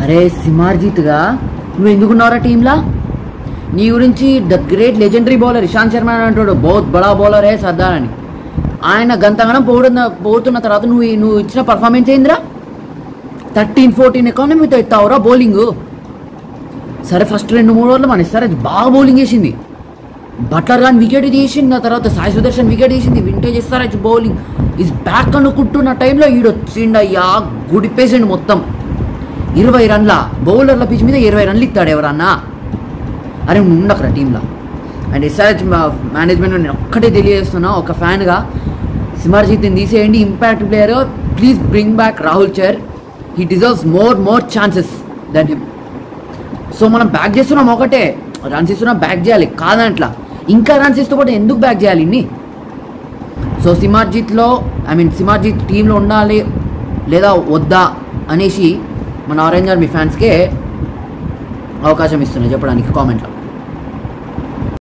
అరే సిమార్జిత్గా నువ్వు ఎందుకున్నావురా టీంలా? నీ గురించి the great legendary bowler Ishant Sharma అని అంటాడు, బహుత్ బడా బౌలర్ హే సర్దార్ అని. ఆయన గంతగానం పోతున్న తర్వాత నువ్వు ఇచ్చిన పర్ఫార్మెన్స్ ఏందిరా? 13-14 ఎకానమీతో ఎత్తావురా బౌలింగ్. సరే ఫస్ట్ 2-3 ఓవర్లు మన ఎస్ఆర్హెచ్ బాగా బౌలింగ్ చేసింది. బట్లర్ గాని వికెట్ తీసింది, ఆ తర్వాత సాయి సుదర్శన్ వికెట్ తీసింది. Vintage SRH bowling is back అనుకుంటున్న టైంలో ఈడొచ్చిండయ్యా, గుడిపేసిండు మొత్తం. 20 రన్ల బౌలర్ల పిచ్ మీద 20 రన్లు ఇస్తాడు ఎవరన్నా? అరే ఉండకరా టీంలో. అండ్ ఎస్ఆర్హెచ్ మేనేజ్మెంట్ నేను ఒక్కటే తెలియజేస్తున్నా ఒక ఫ్యాన్గా, సిమర్జిత్ని తీసేయండి, impact player. Please bring back Rahul Chahar, he deserves more chances then him. So మనం బ్యాక్ చేస్తున్నాం, ఒకటే రన్స్ ఇస్తున్నాం, బ్యాక్ చేయాలి కాదంట్లా. ఇంకా రన్స్ ఇస్తూ పాటు ఎందుకు బ్యాక్ చేయాలి ఇన్ని? సో సిమర్జిత్ టీంలో ఉండాలి లేదా వద్దా అనేసి మన ఆరెంజ్ ఆర్మీ ఫ్యాన్స్కే అవకాశం ఇస్తున్నాయి చెప్పడానికి కామెంట్లో.